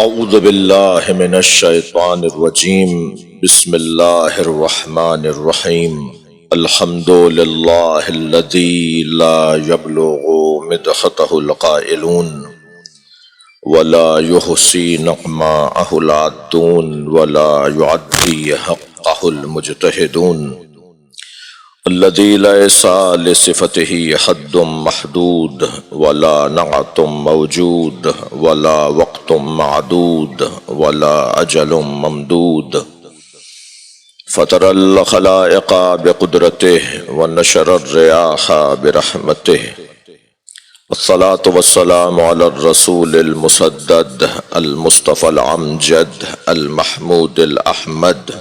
اعوذ باللہ من الشیطان الرجیم بسم اللہ الرحمن الرحیم الحمد للہ الذی لا یبلغ مدحتہ القائلون ولا یحصی نعماءہ العادون ولا یعدی حقہ المجتہدون الذي ليس لصفته حد محدود ولا نعت موجود ولا وقت معدود ولا أجل ممدود فطر الخلائق بقدرته ونشر الرياح برحمته الصلاة والسلام على الرسول المسدد المصطفى الأمجد المحمود الأحمد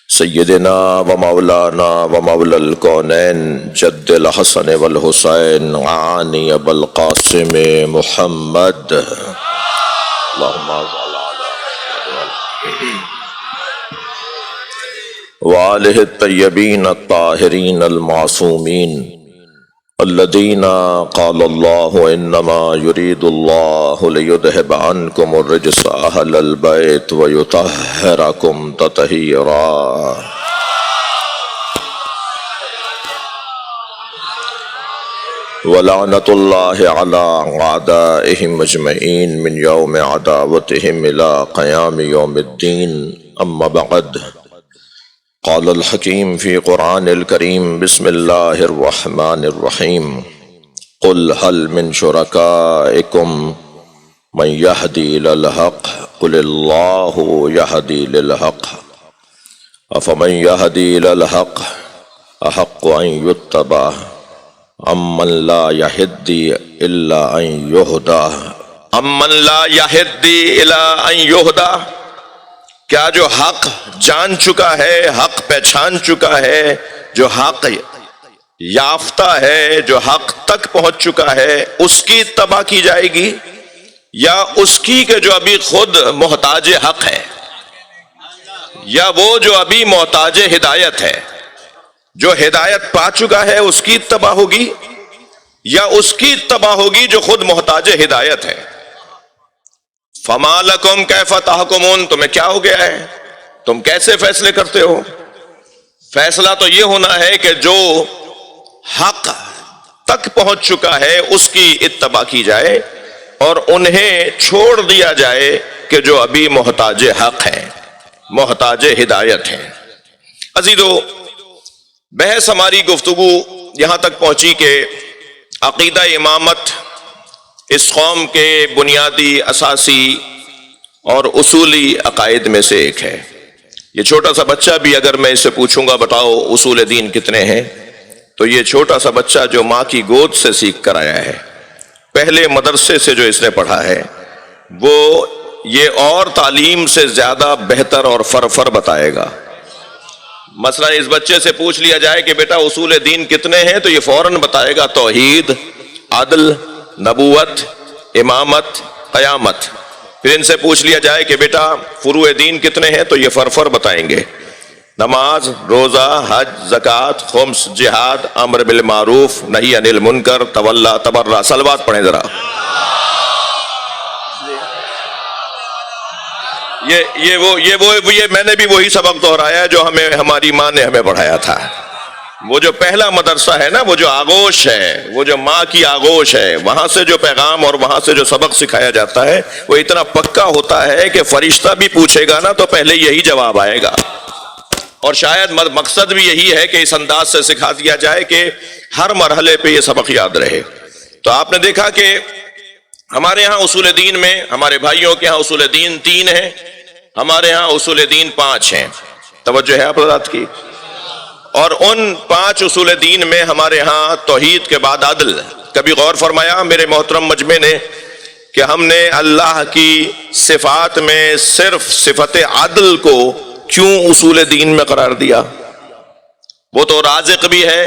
سیدنا و مولانا و مولا الکونین جد الحسن والحسین عانی ابو القاسم محمد اللہم صل علی وآلہ الطیبین الطاہرین المعصومین الذین قال اللہ انما یرید اللہ لیذہب عنکم الرجس اہل البیت ویطہرکم تطہیرا ولعنۃ اللہ علی اعدائہم اجمعین من یوم عداوتہم الی قیام یوم الدین اما بعد قال الحکیم فی قرآن الکریم بسم اللہ الرحمن الرحیم قل هل من شرکائکم من یہدی للحق قل اللہ یہدی للحق افمن یہدی للحق احق ان یتبع امن لا یہدی الا ان یہدی امن لا یہدی الا ان یہدی کیا جو حق جان چکا ہے، حق پہچان چکا ہے، جو حق یافتہ ہے، جو حق تک پہنچ چکا ہے، اس کی اتباع کی جائے گی یا اس کی کہ جو ابھی خود محتاج حق ہے، یا وہ جو ابھی محتاج ہدایت ہے، جو ہدایت پا چکا ہے اس کی اتباع ہوگی یا اس کی اتباع ہوگی جو خود محتاج ہدایت ہے؟ فما لکم کیف تحکمون، تمہیں کیا ہو گیا ہے، تم کیسے فیصلے کرتے ہو؟ فیصلہ تو یہ ہونا ہے کہ جو حق تک پہنچ چکا ہے اس کی اتباع کی جائے اور انہیں چھوڑ دیا جائے کہ جو ابھی محتاج حق ہیں، محتاج ہدایت ہیں۔ عزیزو، بحث ہماری گفتگو یہاں تک پہنچی کہ عقیدہ امامت اس قوم کے بنیادی اساسی اور اصولی عقائد میں سے ایک ہے۔ یہ چھوٹا سا بچہ بھی اگر میں اس سے پوچھوں گا بتاؤ اصول دین کتنے ہیں، تو یہ چھوٹا سا بچہ جو ماں کی گود سے سیکھ کر آیا ہے، پہلے مدرسے سے جو اس نے پڑھا ہے، وہ یہ اور تعلیم سے زیادہ بہتر اور فرفر بتائے گا۔ مثلا اس بچے سے پوچھ لیا جائے کہ بیٹا اصول دین کتنے ہیں، تو یہ فوراً بتائے گا توحید، عدل، نبوت، امامت، قیامت۔ پھر ان سے پوچھ لیا جائے کہ بیٹا فروع دین کتنے ہیں، تو یہ فرفر بتائیں گے، نماز، روزہ، حج، زکوٰۃ، خمس، جہاد، امر بالمعروف، نہی عن المنکر، تولا، تبرع۔ صلوات پڑھیں ذرا۔ یہ میں نے بھی وہی سبق دہرایا ہے جو ہماری ماں نے ہمیں پڑھایا تھا۔ وہ جو پہلا مدرسہ ہے نا، وہ جو آغوش ہے، وہ جو ماں کی آغوش ہے، وہاں سے جو پیغام اور وہاں سے جو سبق سکھایا جاتا ہے وہ اتنا پکا ہوتا ہے کہ فرشتہ بھی پوچھے گا نا تو پہلے یہی جواب آئے گا۔ اور شاید مقصد بھی یہی ہے کہ اس انداز سے سکھا دیا جائے کہ ہر مرحلے پہ یہ سبق یاد رہے۔ تو آپ نے دیکھا کہ ہمارے ہاں اصول دین میں، ہمارے بھائیوں کے ہاں اصول دین 3 ہیں، ہمارے ہاں اصول دین 5 ہیں۔ توجہ ہے آپ حضرات کی؟ اور ان 5 اصول دین میں ہمارے ہاں توحید کے بعد عدل۔ کبھی غور فرمایا میرے محترم مجمع نے کہ ہم نے اللہ کی صفات میں صرف صفت عدل کو کیوں اصول دین میں قرار دیا؟ وہ تو رازق بھی ہے،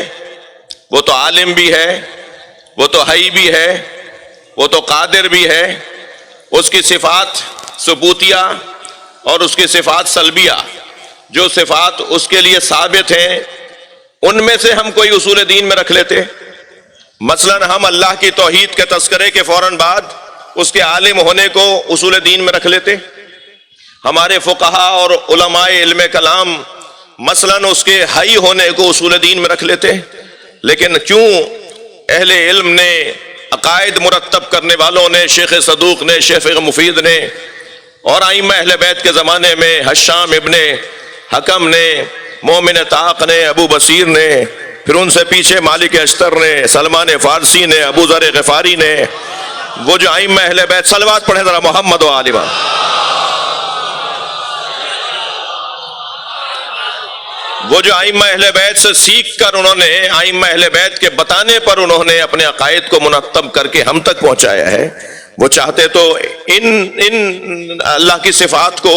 وہ تو عالم بھی ہے، وہ تو حی بھی ہے، وہ تو قادر بھی ہے۔ اس کی صفات ثبوتیہ اور اس کی صفات سلبیہ، جو صفات اس کے لیے ثابت ہیں، ان میں سے ہم کوئی اصول دین میں رکھ لیتے۔ مثلا ہم اللہ کی توحید کے تذکرے کے فوراً بعد اس کے عالم ہونے کو اصول دین میں رکھ لیتے. ہمارے فقہا اور علماء علم کلام مثلاً اس کے حی ہونے کو اصول دین میں رکھ لیتے. لیکن کیوں اہل علم نے، عقائد مرتب کرنے والوں نے، شیخ صدوق نے، شیخ مفید نے، اور ائمہ اہل بیت کے زمانے میں حشام ابن حکم نے، مومن طاق نے، ابو بصیر نے، پھر ان سے پیچھے مالک اشتر نے، سلمان فارسی نے، ابو ذر غفاری نے، وہ جو ائمہ اہل بیت، صلوات پڑھیں ذرا محمد و آل محمد. وہ جو ائمہ اہل بیت سے سیکھ کر انہوں نے، ائمہ اہل بیت کے بتانے پر انہوں نے اپنے عقائد کو منتب کر کے ہم تک پہنچایا ہے. وہ چاہتے تو ان اللہ کی صفات کو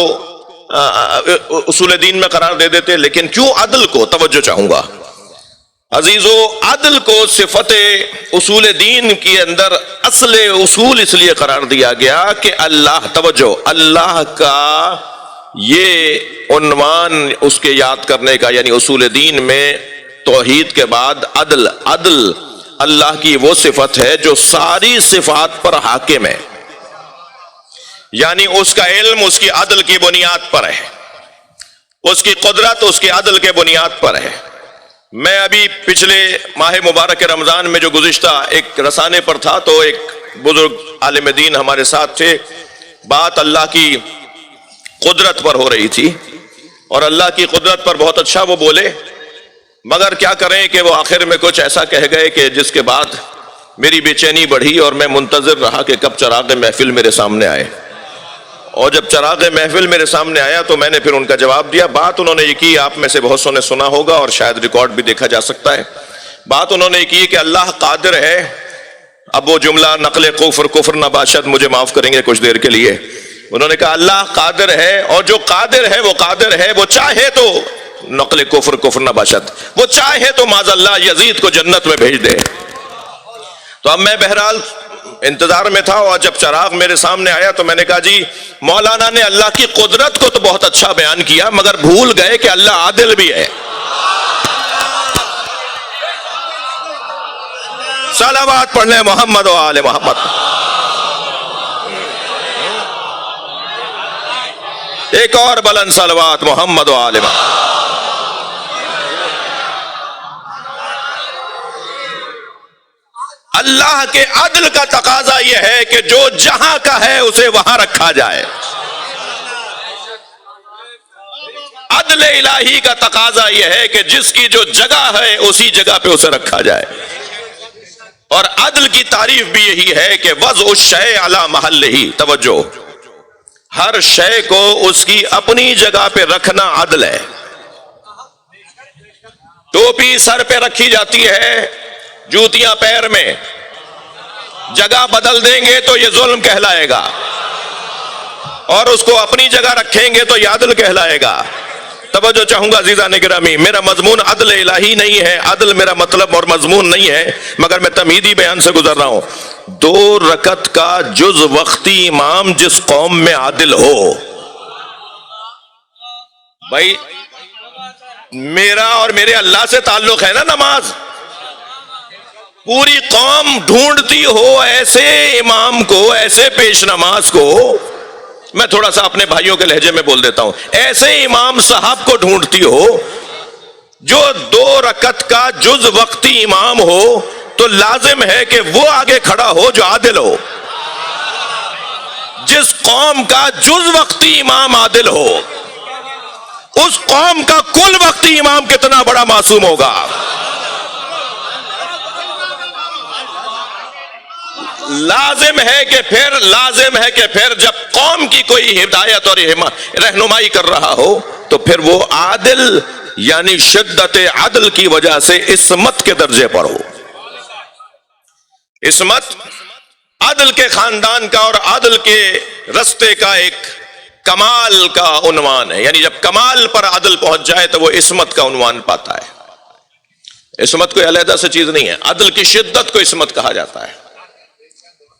اصول دین میں قرار دے دیتے. لیکن کیوں عدل کو، توجہ چاہوں گا عزیزو، عدل کو صفت اصول دین کے اندر اصل اصول اس لیے قرار دیا گیا کہ اللہ، توجہ، اللہ کا یہ عنوان اس کے یاد کرنے کا، یعنی اصول دین میں توحید کے بعد عدل. عدل اللہ کی وہ صفت ہے جو ساری صفات پر حاکم ہے، یعنی اس کا علم اس کی عدل کی بنیاد پر ہے، اس کی قدرت اس کی عدل کے بنیاد پر ہے. میں ابھی پچھلے ماہ مبارک رمضان میں جو گزشتہ ایک رسانے پر تھا تو ایک بزرگ عالم دین ہمارے ساتھ تھے. بات اللہ کی قدرت پر ہو رہی تھی، اور اللہ کی قدرت پر بہت اچھا وہ بولے، مگر کیا کریں کہ وہ آخر میں کچھ ایسا کہہ گئے کہ جس کے بعد میری بے چینی بڑھی اور میں منتظر رہا کہ کب چراغ محفل میرے سامنے آئے. اور جب چراغ محفل میرے سامنے آیا تو میں نے پھر ان کا جواب دیا. بات انہوں نے یہ کی، آپ میں سے بہت سو نے سنا ہوگا اور شاید ریکارڈ بھی دیکھا جا سکتا ہے. بات انہوں نے یہ کی کہ اللہ قادر ہے. اب وہ جملہ نقل کفر نہ باشد، مجھے معاف کریں گے کچھ دیر کے لیے. انہوں نے کہا اللہ قادر ہے، اور جو قادر ہے وہ قادر ہے، وہ چاہے تو نقل کفر نہ باشد، وہ چاہے تو معاذ اللہ یزید کو جنت میں بھیج دے. تو اب میں بہرحال انتظار میں تھا، اور جب چراغ میرے سامنے آیا تو میں نے کہا جی مولانا نے اللہ کی قدرت کو تو بہت اچھا بیان کیا، مگر بھول گئے کہ اللہ عادل بھی ہے. صلوات پڑھ لیں محمد و آل محمد. ایک اور بلند صلوات محمد و آل محمد. اللہ کے عدل کا تقاضا یہ ہے کہ جو جہاں کا ہے اسے وہاں رکھا جائے. عدل الہی کا تقاضا یہ ہے کہ جس کی جو جگہ ہے اسی جگہ پہ اسے رکھا جائے. اور عدل کی تعریف بھی یہی ہے کہ وضع الشیء علی محلہ، توجہ، ہر شے کو اس کی اپنی جگہ پہ رکھنا عدل ہے. ٹوپی سر پہ رکھی جاتی ہے، جوتیاں پیر میں، جگہ بدل دیں گے تو یہ ظلم کہلائے گا، اور اس کو اپنی جگہ رکھیں گے تو یہ عدل کہلائے گا. توجہ چاہوں گا عزیزان گرامی، میرا مضمون عدل الہی نہیں ہے، عدل میرا مطلب اور مضمون نہیں ہے، مگر میں تمہیدی بیان سے گزر رہا ہوں. 2 رکعت کا جز وقتی امام جس قوم میں عادل ہو، بھائی میرا اور میرے اللہ سے تعلق ہے نا نماز. پوری قوم ڈھونڈتی ہو ایسے امام کو، ایسے پیش نماز کو، میں تھوڑا سا اپنے بھائیوں کے لہجے میں بول دیتا ہوں، ایسے امام صاحب کو ڈھونڈتی ہو جو 2 رکعت کا جز وقتی امام ہو، تو لازم ہے کہ وہ آگے کھڑا ہو جو عادل ہو. جس قوم کا جز وقتی امام عادل ہو، اس قوم کا کل وقتی امام کتنا بڑا معصوم ہوگا. لازم ہے کہ پھر جب قوم کی کوئی ہدایت اور رہنمائی کر رہا ہو تو پھر وہ عادل، یعنی شدت عدل کی وجہ سے عصمت کے درجے پر ہو. عصمت عدل کے خاندان کا اور عدل کے رستے کا ایک کمال کا عنوان ہے. یعنی جب کمال پر عدل پہنچ جائے تو وہ عصمت کا عنوان پاتا ہے. عصمت کوئی علیحدہ سے چیز نہیں ہے، عدل کی شدت کو عصمت کہا جاتا ہے،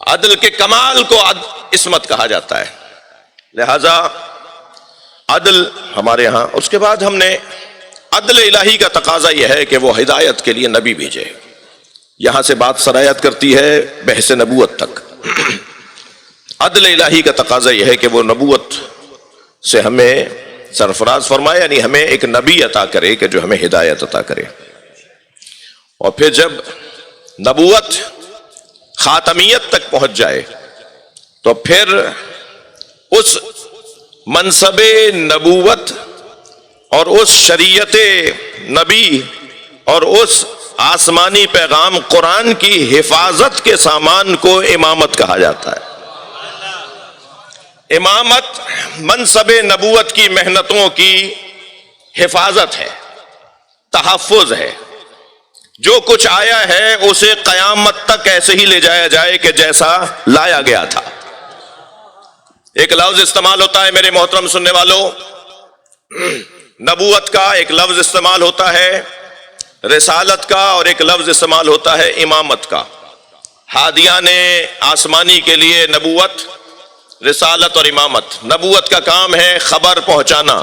عدل کے کمال کو عصمت کہا جاتا ہے. لہذا عدل ہمارے ہاں. اس کے بعد ہم نے عدل الہی کا تقاضا یہ ہے کہ وہ ہدایت کے لیے نبی بھیجے. یہاں سے بات سرایت کرتی ہے بحث نبوت تک. عدل الہی کا تقاضا یہ ہے کہ وہ نبوت سے ہمیں سرفراز فرمائے، یعنی ہمیں ایک نبی عطا کرے کہ جو ہمیں ہدایت عطا کرے. اور پھر جب نبوت خاتمیت تک پہنچ جائے تو پھر اس منصب نبوت اور اس شریعت نبی اور اس آسمانی پیغام قرآن کی حفاظت کے سامان کو امامت کہا جاتا ہے. امامت منصب نبوت کی محنتوں کی حفاظت ہے، تحفظ ہے. جو کچھ آیا ہے اسے قیامت تک ایسے ہی لے جایا جائے کہ جیسا لایا گیا تھا. ایک لفظ استعمال ہوتا ہے میرے محترم سننے والوں، نبوت کا ایک لفظ استعمال ہوتا ہے رسالت کا، اور ایک لفظ استعمال ہوتا ہے امامت کا. ہادیان آسمانی کے لیے نبوت، رسالت اور امامت. نبوت کا کام ہے خبر پہنچانا،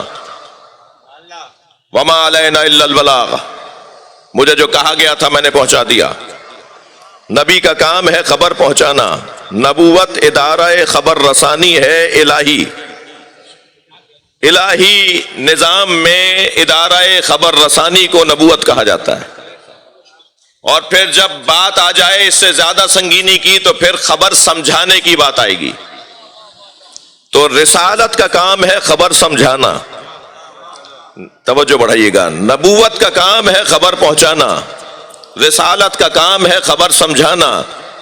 وما علینا الا البلاغ، مجھے جو کہا گیا تھا میں نے پہنچا دیا. نبی کا کام ہے خبر پہنچانا. نبوت ادارہ خبر رسانی ہے الہی. الہی نظام میں ادارہ خبر رسانی کو نبوت کہا جاتا ہے. اور پھر جب بات آ جائے اس سے زیادہ سنگینی کی تو پھر خبر سمجھانے کی بات آئے گی. تو رسالت کا کام ہے خبر سمجھانا. توجہ بڑھائیے گا، نبوت کا کام ہے خبر پہنچانا، رسالت کا کام ہے خبر سمجھانا،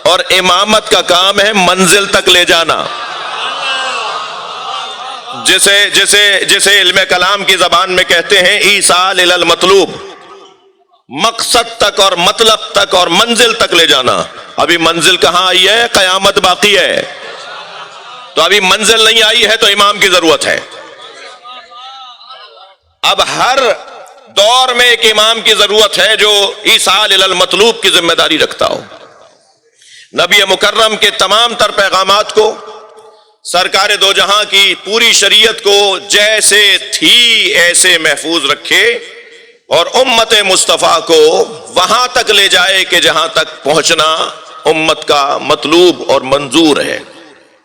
اور امامت کا کام ہے منزل تک لے جانا. جسے علم کلام کی زبان میں کہتے ہیں ایصال الی المطلوب، مقصد تک اور مطلب تک اور منزل تک لے جانا. ابھی منزل کہاں آئی ہے؟ قیامت باقی ہے. تو ابھی منزل نہیں آئی ہے تو امام کی ضرورت ہے. اب ہر دور میں ایک امام کی ضرورت ہے جو ایصال الی المطلوب کی ذمہ داری رکھتا ہو. نبی مکرم کے تمام تر پیغامات کو، سرکار دو جہاں کی پوری شریعت کو جیسے تھی ایسے محفوظ رکھے، اور امت مصطفیٰ کو وہاں تک لے جائے کہ جہاں تک پہنچنا امت کا مطلوب اور منظور ہے.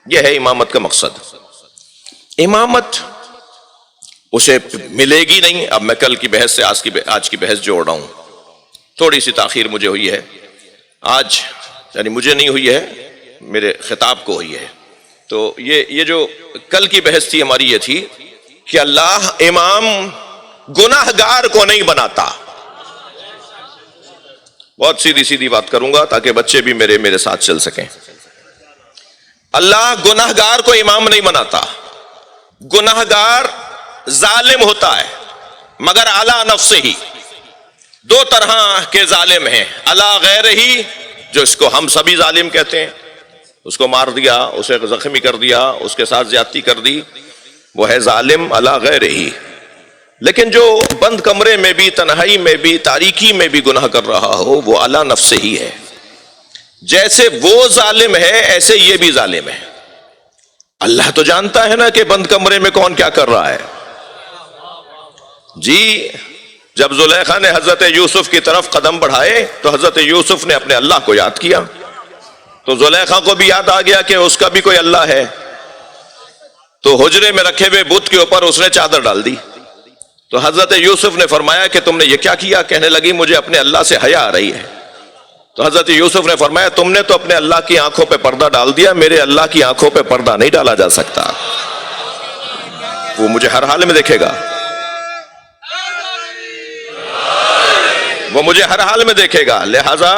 یہ ہے امامت کا مقصد. امامت اسے ملے گی نہیں. اب میں کل کی بحث سے آج کی بحث جوڑ رہا ہوں. تھوڑی سی تاخیر مجھے ہوئی ہے آج، یعنی مجھے نہیں ہوئی ہے، میرے خطاب کو ہوئی ہے. تو یہ جو کل کی بحث تھی ہماری یہ تھی کہ اللہ امام گناہ گار کو نہیں بناتا. بہت سیدھی بات کروں گا تاکہ بچے بھی میرے ساتھ چل سکیں. اللہ گناہ گار کو امام نہیں بناتا. گناہ گار ظالم ہوتا ہے مگر علی نفسہ ہی. دو طرح کے ظالم ہیں، علی غیر ہی، جو اس کو ہم سبھی ظالم کہتے ہیں، اس کو مار دیا، اسے زخمی کر دیا، اس کے ساتھ زیادتی کر دی، وہ ہے ظالم علی غیر ہی. لیکن جو بند کمرے میں بھی، تنہائی میں بھی، تاریکی میں بھی گناہ کر رہا ہو وہ علی نفسہ ہی ہے. جیسے وہ ظالم ہے ایسے یہ بھی ظالم ہے. اللہ تو جانتا ہے نا کہ بند کمرے میں کون کیا کر رہا ہے. جی جب زلیخا نے حضرت یوسف کی طرف قدم بڑھائے تو حضرت یوسف نے اپنے اللہ کو یاد کیا، تو زلیخا کو بھی یاد آ گیا کہ اس کا بھی کوئی اللہ ہے. تو حجرے میں رکھے ہوئے بت کے اوپر اس نے چادر ڈال دی. تو حضرت یوسف نے فرمایا کہ تم نے یہ کیا کیا؟ کہنے لگی مجھے اپنے اللہ سے حیا آ رہی ہے. تو حضرت یوسف نے فرمایا تم نے تو اپنے اللہ کی آنکھوں پہ پردہ ڈال دیا، میرے اللہ کی آنکھوں پہ پردہ نہیں ڈالا جا سکتا. وہ مجھے ہر حال میں دیکھے گا، وہ مجھے ہر حال میں دیکھے گا. لہذا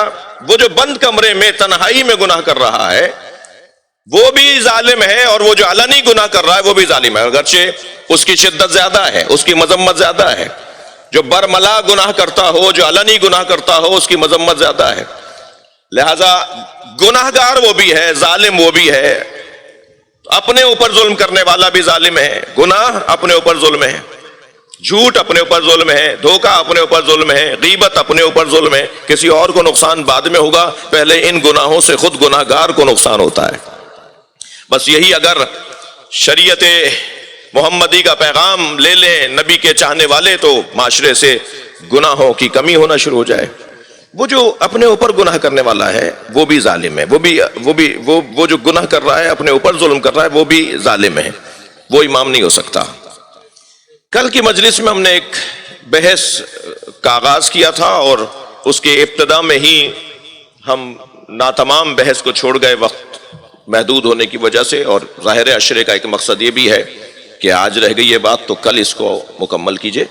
وہ جو بند کمرے میں تنہائی میں گناہ کر رہا ہے وہ بھی ظالم ہے، اور وہ جو علنی گناہ کر رہا ہے وہ بھی ظالم ہے، اگرچہ اس کی شدت زیادہ ہے، اس کی مذمت زیادہ ہے. جو برملا گناہ کرتا ہو، جو علنی گناہ کرتا ہو، اس کی مذمت زیادہ ہے. لہذا گناہ گار وہ بھی ہے، ظالم وہ بھی ہے. اپنے اوپر ظلم کرنے والا بھی ظالم ہے. گناہ اپنے اوپر ظلم ہے، جھوٹ اپنے اوپر ظلم ہے، دھوکہ اپنے اوپر ظلم ہے، غیبت اپنے اوپر ظلم ہے. کسی اور کو نقصان بعد میں ہوگا، پہلے ان گناہوں سے خود گناہ گار کو نقصان ہوتا ہے. بس یہی اگر شریعت محمدی کا پیغام لے لیں نبی کے چاہنے والے تو معاشرے سے گناہوں کی کمی ہونا شروع ہو جائے. وہ جو اپنے اوپر گناہ کرنے والا ہے وہ بھی ظالم ہے، وہ جو گناہ کر رہا ہے اپنے اوپر ظلم کر رہا ہے وہ بھی ظالم ہے، وہ امام نہیں ہو سکتا۔ کل کی مجلس میں ہم نے ایک بحث کا آغاز کیا تھا اور اس کے ابتدا میں ہی ہم ناتمام بحث کو چھوڑ گئے وقت محدود ہونے کی وجہ سے، اور ظاہر عشرے کا ایک مقصد یہ بھی ہے کہ آج رہ گئی یہ بات تو کل اس کو مکمل کیجئے،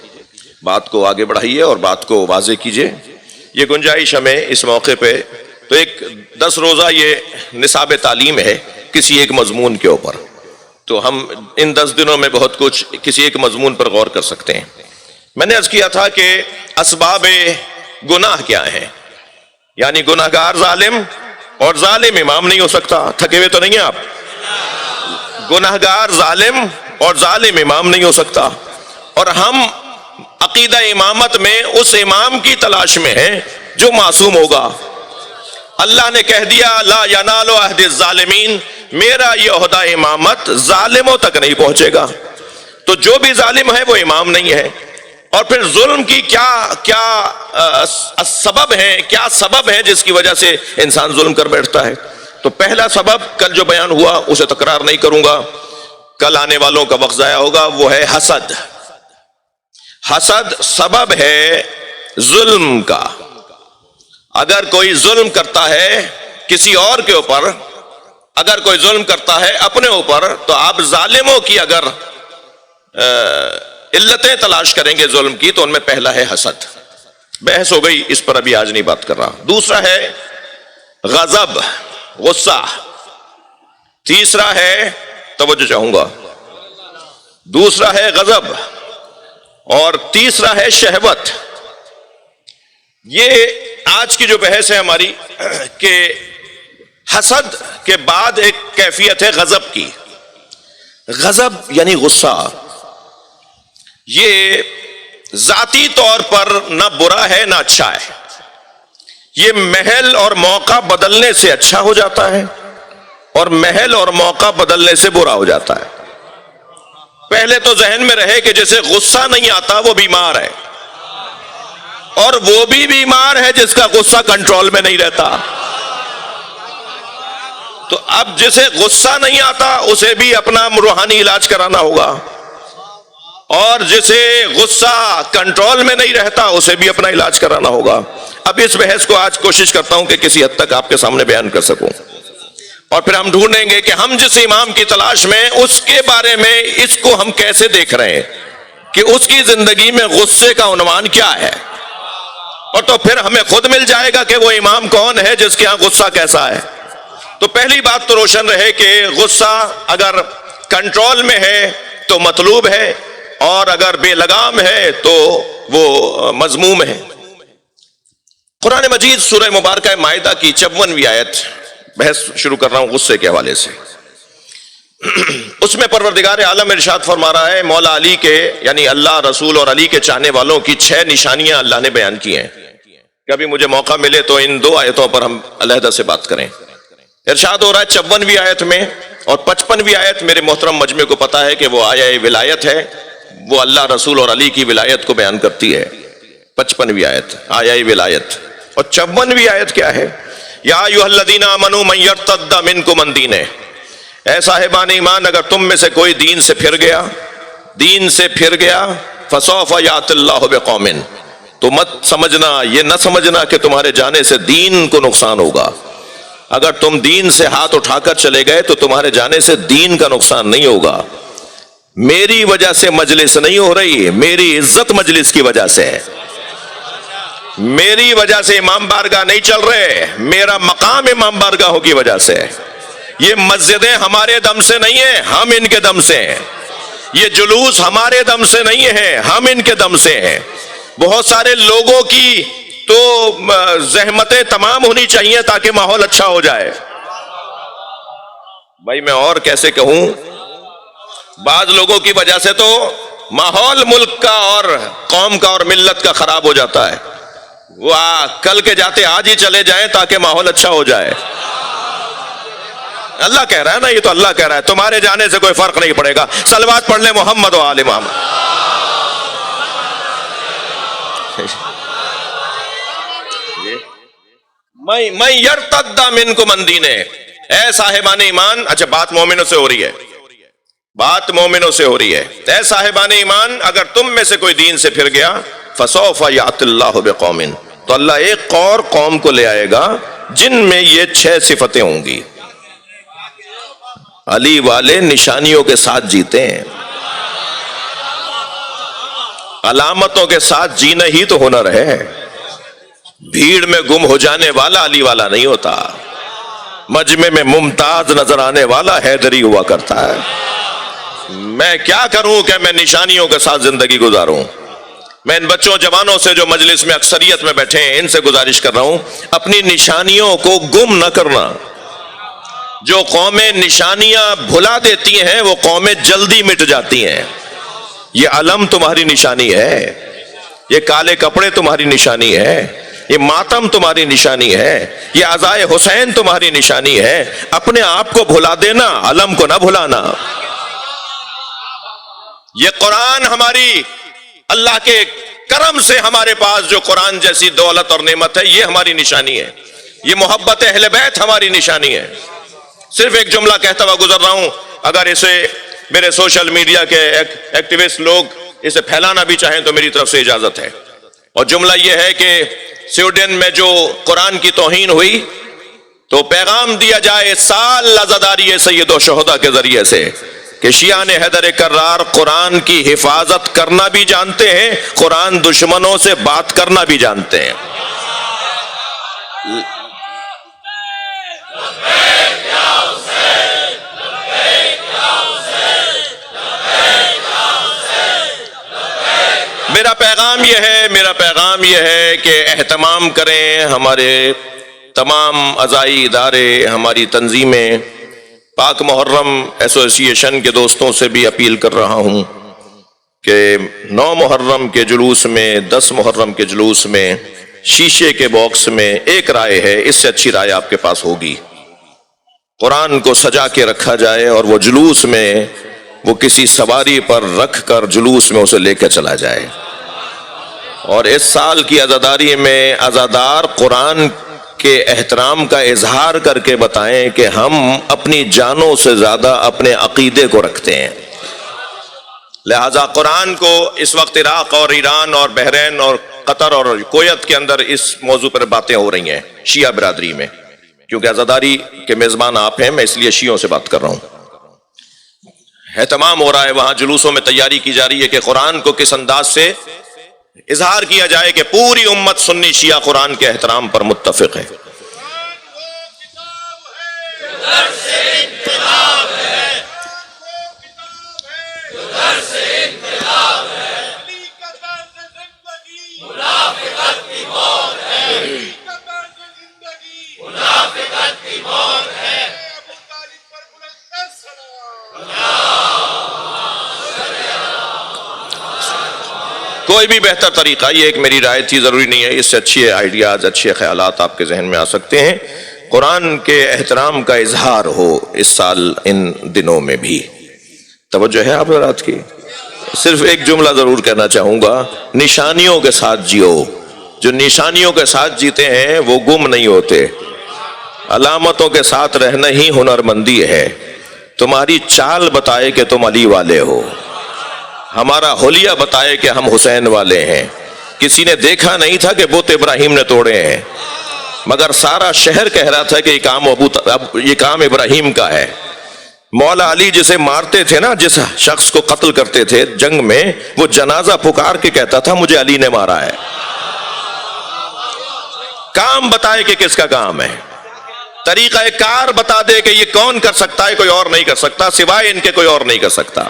بات کو آگے بڑھائیے اور بات کو واضح کیجئے۔ یہ گنجائش ہمیں اس موقع پہ تو ایک 10 روزہ یہ نصاب تعلیم ہے کسی ایک مضمون کے اوپر، تو ہم ان 10 دنوں میں بہت کچھ کسی ایک مضمون پر غور کر سکتے ہیں۔ میں نے عرض کیا تھا کہ اسباب گناہ کیا ہیں، یعنی گناہ گار ظالم اور ظالم امام نہیں ہو سکتا۔ تھکے ہوئے تو نہیں ہیں آپ؟ گناہ گار ظالم اور ظالم امام نہیں ہو سکتا، اور ہم عقیدہ امامت میں اس امام کی تلاش میں ہیں جو معصوم ہوگا۔ اللہ نے کہہ دیا لا ینال عہد الظالمین، میرا یہ عہدہ امامت ظالموں تک نہیں پہنچے گا، تو جو بھی ظالم ہے وہ امام نہیں ہے۔ اور پھر ظلم کی کیا سبب ہے جس کی وجہ سے انسان ظلم کر بیٹھتا ہے؟ تو پہلا سبب کل جو بیان ہوا اسے تکرار نہیں کروں گا، کل آنے والوں کا وقت ضائع ہوگا، وہ ہے حسد۔ حسد سبب ہے ظلم کا۔ اگر کوئی ظلم کرتا ہے کسی اور کے اوپر، اگر کوئی ظلم کرتا ہے اپنے اوپر، تو آپ ظالموں کی اگر علتیں تلاش کریں گے ظلم کی تو ان میں پہلا ہے حسد۔ بحث ہو گئی، اس پر ابھی آج نہیں بات کر رہا۔ دوسرا ہے غضب، غصہ۔ تیسرا ہے، توجہ چاہوں گا، دوسرا ہے غضب اور تیسرا ہے شہوت۔ یہ آج کی جو بحث ہے ہماری کہ حسد کے بعد ایک کیفیت ہے غضب کی۔ غضب یعنی غصہ، یہ ذاتی طور پر نہ برا ہے نہ اچھا ہے، یہ محل اور موقع بدلنے سے اچھا ہو جاتا ہے اور محل اور موقع بدلنے سے برا ہو جاتا ہے۔ پہلے تو ذہن میں رہے کہ جسے غصہ نہیں آتا وہ بیمار ہے، اور وہ بھی بیمار ہے جس کا غصہ کنٹرول میں نہیں رہتا۔ تو اب جسے غصہ نہیں آتا اسے بھی اپنا روحانی علاج کرانا ہوگا، اور جسے غصہ کنٹرول میں نہیں رہتا اسے بھی اپنا علاج کرانا ہوگا۔ اب اس بحث کو آج کوشش کرتا ہوں کہ کسی حد تک آپ کے سامنے بیان کر سکوں، اور پھر ہم ڈھونڈیں گے کہ ہم جس امام کی تلاش میں اس کے بارے میں اس کو ہم کیسے دیکھ رہے ہیں، کہ اس کی زندگی میں غصے کا عنوان کیا ہے، اور تو پھر ہمیں خود مل جائے گا کہ وہ امام کون ہے جس کے ہاں غصہ کیسا ہے۔ تو پہلی بات تو روشن رہے کہ غصہ اگر کنٹرول میں ہے تو مطلوب ہے، اور اگر بے لگام ہے تو وہ مذموم ہے۔ قرآن مجید سورہ مبارکہ مائدہ کی 54ویں آیت، بحث شروع کر رہا ہوں غصے کے حوالے سے۔ اس میں پروردگار عالم ارشاد فرما رہا ہے، مولا علی کے یعنی اللہ، رسول اور علی کے چاہنے والوں کی 6 نشانیاں اللہ نے بیان کی ہیں۔ کبھی مجھے موقع ملے تو ان 2 آیتوں پر ہم علیحدہ سے بات کریں۔ ارشاد ہو رہا ہے 54ویں آیت میں، اور 55ویں آیت میرے محترم مجمع کو پتا ہے کہ وہ آیہ ولایت ہے، وہ اللہ، رسول اور علی کی ولایت کو بیان کرتی ہے۔ 55ویں آیت آیہ ولایت، اور 54ویں آیت کیا ہے؟ یا ایھا الذین آمنوا من یرتد منکم عن دینہ، اے صاحبان ایمان اگر تم میں سے کوئی دین سے پھر گیا فسوف یأتی اللہ بقوم، تو مت سمجھنا، یہ نہ سمجھنا کہ تمہارے جانے سے دین کو نقصان ہوگا۔ اگر تم دین سے ہاتھ اٹھا کر چلے گئے تو تمہارے جانے سے دین کا نقصان نہیں ہوگا۔ میری وجہ سے مجلس نہیں ہو رہی، میری عزت مجلس کی وجہ سے ہے، میری وجہ سے امام بارگاہ نہیں چل رہے، میرا مقام امام بارگاہوں کی وجہ سے ہے۔ یہ مسجدیں ہمارے دم سے نہیں ہیں، ہم ان کے دم سے ہیں۔ یہ جلوس ہمارے دم سے نہیں ہیں، ہم ان کے دم سے ہیں۔ بہت سارے لوگوں کی تو زحمتیں تمام ہونی چاہیے تاکہ ماحول اچھا ہو جائے۔ بھائی میں اور کیسے کہوں، بعض لوگوں کی وجہ سے تو ماحول ملک کا اور قوم کا اور ملت کا خراب ہو جاتا ہے۔ وہ کل کے جاتے آج ہی چلے جائیں تاکہ ماحول اچھا ہو جائے۔ اللہ کہہ رہا ہے نا، یہ تو اللہ کہہ رہا ہے، تمہارے جانے سے کوئی فرق نہیں پڑے گا۔ صلوات پڑھ لیں محمد و آل محمد۔ میں یرتد منکم عن دینہ، اے صاحبان ایمان، اچھا بات مومنوں سے ہو رہی ہے، بات مومنوں سے ہو رہی ہے، اے صاحبان ایمان اگر تم میں سے کوئی دین سے پھر گیا، فسوف یأتی اللہ بقوم، تو اللہ ایک اور قوم کو لے آئے گا جن میں یہ 6 صفتیں ہوں گی۔ علی والے نشانیوں کے ساتھ جیتے ہیں، علامتوں کے ساتھ جینا ہی تو ہنر ہے۔ بھیڑ میں گم ہو جانے والا علی والا نہیں ہوتا، مجمع میں ممتاز نظر آنے والا حیدری ہوا کرتا ہے۔ میں کیا کروں کہ میں نشانیوں کے ساتھ زندگی گزاروں؟ میں ان بچوں جوانوں سے جو مجلس میں اکثریت میں بیٹھے ہیں ان سے گزارش کر رہا ہوں، اپنی نشانیوں کو گم نہ کرنا۔ جو قومیں نشانیاں بھلا دیتی ہیں وہ قومیں جلدی مٹ جاتی ہیں۔ یہ علم تمہاری نشانی ہے، یہ کالے کپڑے تمہاری نشانی ہے، یہ ماتم تمہاری نشانی ہے، یہ عزائے حسین تمہاری نشانی ہے۔ اپنے آپ کو بھلا دینا، علم کو نہ بھلانا۔ یہ قرآن ہماری، اللہ کے کرم سے ہمارے پاس جو قرآن جیسی دولت اور نعمت ہے، یہ ہماری نشانی ہے۔ یہ محبت اہل بیت ہماری نشانی ہے۔ صرف ایک جملہ کہتا ہوا گزر رہا ہوں، اگر اسے میرے سوشل میڈیا کے ایکٹیوسٹ لوگ اسے پھیلانا بھی چاہیں تو میری طرف سے اجازت ہے۔ اور جملہ یہ ہے کہ سویڈن میں جو قرآن کی توہین ہوئی تو پیغام دیا جائے سال عزاداری سید و شہداء کے ذریعے سے کہ شیعان حیدر کرار قرآن کی حفاظت کرنا بھی جانتے ہیں، قرآن دشمنوں سے بات کرنا بھی جانتے ہیں۔ میرا پیغام یہ ہے کہ اہتمام کریں، ہمارے تمام عزائی ادارے، ہماری تنظیمیں، پاک محرم ایسوسی ایشن کے دوستوں سے بھی اپیل کر رہا ہوں کہ 9 محرم کے جلوس میں، 10 محرم کے جلوس میں شیشے کے باکس میں ایک رائے ہے، اس سے اچھی رائے آپ کے پاس ہوگی۔ قرآن کو سجا کے رکھا جائے اور وہ جلوس میں وہ کسی سواری پر رکھ کر جلوس میں اسے لے کے چلا جائے۔ اور اس سال کی عزاداری میں عزادار قرآن کے احترام کا اظہار کر کے بتائیں کہ ہم اپنی جانوں سے زیادہ اپنے عقیدے کو رکھتے ہیں۔ لہذا قرآن کو اس وقت عراق اور ایران اور بحرین اور قطر اور کویت کے اندر اس موضوع پر باتیں ہو رہی ہیں شیعہ برادری میں، کیونکہ عزاداری کے میزبان آپ ہیں، میں اس لیے شیعوں سے بات کر رہا ہوں۔ اہتمام ہو رہا ہے، وہاں جلوسوں میں تیاری کی جا رہی ہے کہ قرآن کو کس انداز سے اظہار کیا جائے کہ پوری امت سنی شیعہ قرآن کے احترام پر متفق ہے۔ کوئی بھی بہتر طریقہ، یہ ایک میری رائے تھی، ضروری نہیں ہے، اس سے اچھے آئیڈیاز، اچھے خیالات آپ کے ذہن میں آ سکتے ہیں۔ قرآن کے احترام کا اظہار ہو اس سال ان دنوں میں بھی۔ توجہ ہے آپ حضرات کی؟ صرف ایک جملہ ضرور کہنا چاہوں گا، نشانیوں کے ساتھ جیو۔ جو نشانیوں کے ساتھ جیتے ہیں وہ گم نہیں ہوتے۔ علامتوں کے ساتھ رہنا ہی ہنرمندی ہے۔ تمہاری چال بتائے کہ تم علی والے ہو، ہمارا حلیہ بتائے کہ ہم حسین والے ہیں۔ کسی نے دیکھا نہیں تھا کہ بت ابراہیم نے توڑے ہیں، مگر سارا شہر کہہ رہا تھا کہ یہ کام ابراہیم کا ہے۔ مولا علی جسے مارتے تھے نا، جس شخص کو قتل کرتے تھے جنگ میں، وہ جنازہ پکار کے کہتا تھا مجھے علی نے مارا ہے۔ کام بتائے کہ کس کا کام ہے، طریقہ کار بتا دے کہ یہ کون کر سکتا ہے، کوئی اور نہیں کر سکتا، سوائے ان کے کوئی اور نہیں کر سکتا۔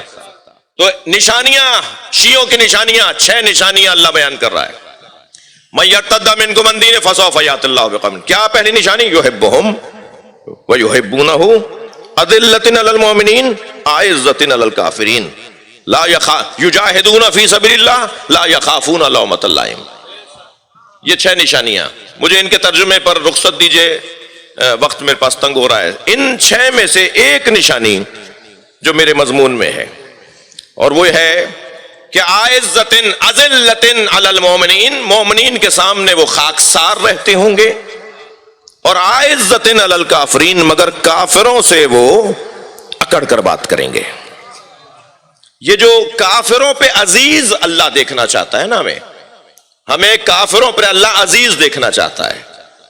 تو نشانیاں، شیعوں کی نشانیاں، 6 نشانیاں اللہ بیان کر رہا ہے۔ مَن یرتد منکم عن دینہ فسوف یأتی اللہ بقوم۔ کیا پہلی نشانی؟ یحبہم ویحبونہ، اذلۃ علی المؤمنین اعزۃ علی الکافرین، لا یجاہدون فی سبیل اللہ لا یخافون لومۃ لائم۔ یہ 6 نشانیاں، مجھے ان کے ترجمے پر رخصت دیجئے، وقت میرے پاس تنگ ہو رہا ہے۔ ان 6 میں سے ایک نشانی جو میرے مضمون میں ہے، اور وہ ہے کہ اعزۃ اذلۃ علی المؤمنین، مومنین کے سامنے وہ خاکسار رہتے ہوں گے، اور عزت علی الکافرین، مگر کافروں سے وہ اکڑ کر بات کریں گے۔ یہ جو کافروں پہ عزیز اللہ دیکھنا چاہتا ہے نا، ہمیں کافروں پر اللہ عزیز دیکھنا چاہتا ہے،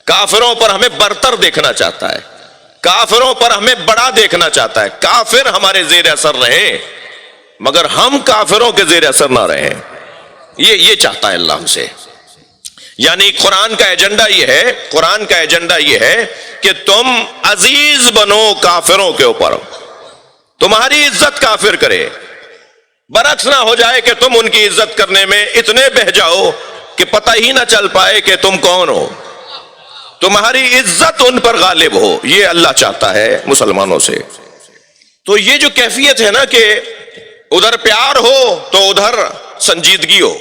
کافروں پر ہمیں برتر دیکھنا چاہتا ہے، کافروں پر ہمیں بڑا دیکھنا چاہتا ہے۔ کافر ہمارے زیر اثر رہے مگر ہم کافروں کے زیر اثر نہ رہیں، یہ چاہتا ہے اللہ ہم سے۔ یعنی قرآن کا ایجنڈا یہ ہے کہ تم عزیز بنو کافروں کے اوپر، تمہاری عزت کافر کرے، برعکس نہ ہو جائے کہ تم ان کی عزت کرنے میں اتنے بہہ جاؤ کہ پتہ ہی نہ چل پائے کہ تم کون ہو، تمہاری عزت ان پر غالب ہو۔ یہ اللہ چاہتا ہے مسلمانوں سے۔ تو یہ جو کیفیت ہے نا کہ ادھر پیار ہو تو ادھر سنجیدگی ہو،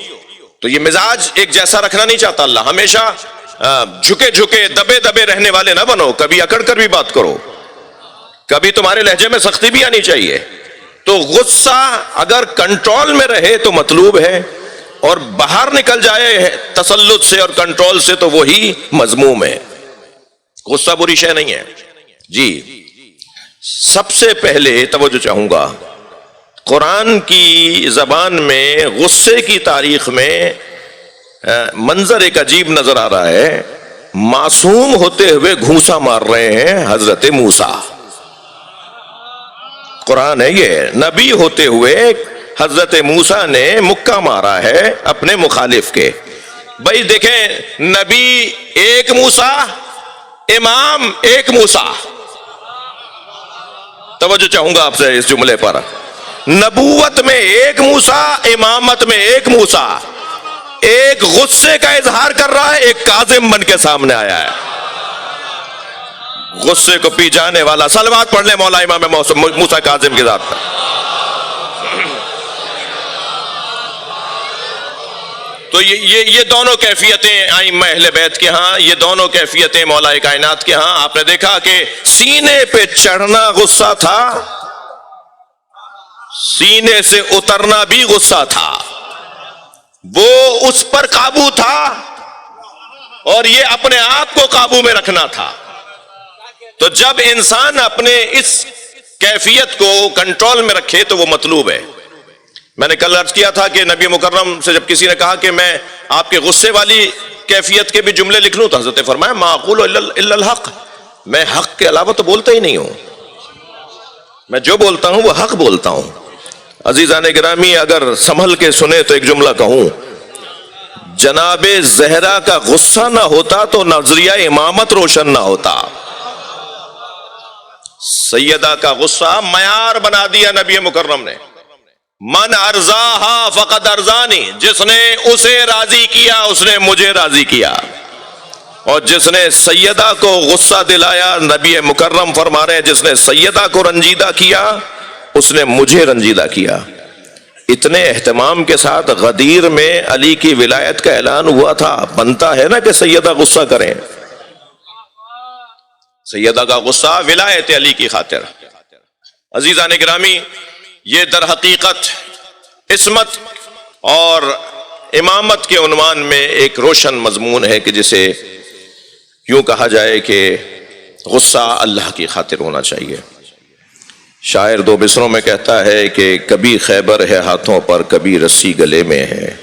تو یہ مزاج ایک جیسا رکھنا نہیں چاہتا اللہ۔ ہمیشہ جھکے جھکے دبے دبے رہنے والے نہ بنو، کبھی اکڑ کر بھی بات کرو، کبھی تمہارے لہجے میں سختی بھی آنی چاہیے۔ تو غصہ اگر کنٹرول میں رہے تو مطلوب ہے، اور باہر نکل جائے تسلط سے اور کنٹرول سے تو وہی مذموم ہے۔ غصہ بری شے نہیں ہے جی۔ سب سے پہلے توجہ چاہوں گا، قرآن کی زبان میں غصے کی تاریخ میں منظر ایک عجیب نظر آ رہا ہے۔ معصوم ہوتے ہوئے گھونسا مار رہے ہیں حضرت موسیٰ۔ قرآن ہے یہ، نبی ہوتے ہوئے حضرت موسیٰ نے مکہ مارا ہے اپنے مخالف کے۔ بھائی دیکھیں، نبی ایک موسیٰ، امام ایک موسیٰ۔ توجہ چاہوں گا آپ سے اس جملے پر، نبوت میں ایک موسیٰ، امامت میں ایک موسیٰ۔ ایک غصے کا اظہار کر رہا ہے، ایک کاظم بن کے سامنے آیا ہے، غصے کو پی جانے والا۔ صلوات پڑھ لیں مولا امام موسیٰ کاظم کی ذات پر۔ تو یہ دونوں کیفیتیں ائمہ اہل بیت کے ہاں، یہ دونوں کیفیتیں مولا کائنات کے ہاں۔ آپ نے دیکھا کہ سینے پہ چڑھنا غصہ تھا، سینے سے اترنا بھی غصہ تھا، وہ اس پر قابو تھا اور یہ اپنے آپ کو قابو میں رکھنا تھا۔ تو جب انسان اپنے اس کیفیت کو کنٹرول میں رکھے تو وہ مطلوب ہے۔ میں نے کل عرض کیا تھا کہ نبی مکرم سے جب کسی نے کہا کہ میں آپ کے غصے والی کیفیت کے بھی جملے لکھ لوں، تو حضرت فرمایا ما اقول الا الحق، میں حق کے علاوہ تو بولتا ہی نہیں ہوں، میں جو بولتا ہوں وہ حق بولتا ہوں۔ عزیزان گرامی، اگر سنبھل کے سنے تو ایک جملہ کہوں، جناب زہرا کا غصہ نہ ہوتا تو نظریہ امامت روشن نہ ہوتا۔ سیدہ کا غصہ معیار بنا دیا نبی مکرم نے۔ من ارضاہا فقد ارضانی، جس نے اسے راضی کیا اس نے مجھے راضی کیا، اور جس نے سیدہ کو غصہ دلایا، نبی مکرم فرما رہے ہیں جس نے سیدہ کو رنجیدہ کیا اس نے مجھے رنجیدہ کیا۔ اتنے اہتمام کے ساتھ غدیر میں علی کی ولایت کا اعلان ہوا تھا، بنتا ہے نا کہ سیدہ غصہ کریں۔ سیدہ کا غصہ ولایت علی کی خاطر۔ عزیزان گرامی، یہ در حقیقت عصمت اور امامت کے عنوان میں ایک روشن مضمون ہے کہ جسے یوں کہا جائے کہ غصہ اللہ کی خاطر ہونا چاہیے۔ شاعر دو بصروں میں کہتا ہے کہ کبھی خیبر ہے ہاتھوں پر، کبھی رسی گلے میں ہے،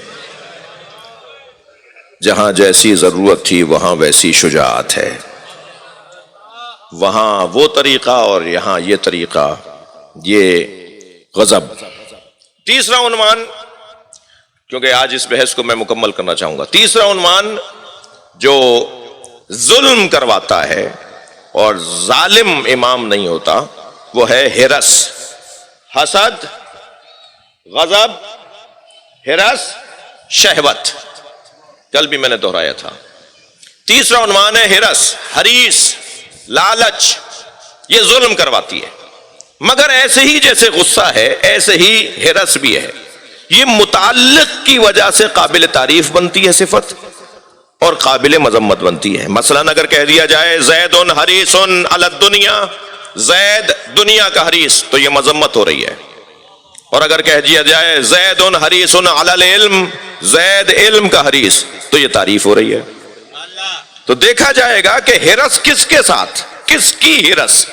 جہاں جیسی ضرورت تھی وہاں ویسی شجاعت ہے۔ وہاں وہ طریقہ اور یہاں یہ طریقہ، یہ غضب۔ تیسرا عنوان، کیونکہ آج اس بحث کو میں مکمل کرنا چاہوں گا، تیسرا عنوان جو ظلم کرواتا ہے اور ظالم امام نہیں ہوتا وہ ہے ہرس، حسد، غضب، ہرس، شہوت۔ کل بھی میں نے دہرایا تھا۔ تیسرا عنوان ہے ہرس، حریص، لالچ، یہ ظلم کرواتی ہے۔ مگر ایسے ہی جیسے غصہ ہے ایسے ہی ہرس بھی ہے۔ یہ متعلق کی وجہ سے قابل تعریف بنتی ہے صفت اور قابل مذمت بنتی ہے۔ مثلا اگر کہہ دیا جائے زید حریص علی الدنیا، زید دنیا کا حریص، تو یہ مذمت ہو رہی ہے۔ اور اگر کہہ دیا جائے زید حریص علی العلم، زید علم کا حریص، تو یہ تعریف ہو رہی ہے۔ تو دیکھا جائے گا کہ ہرس کس کے ساتھ، کس کی ہرس،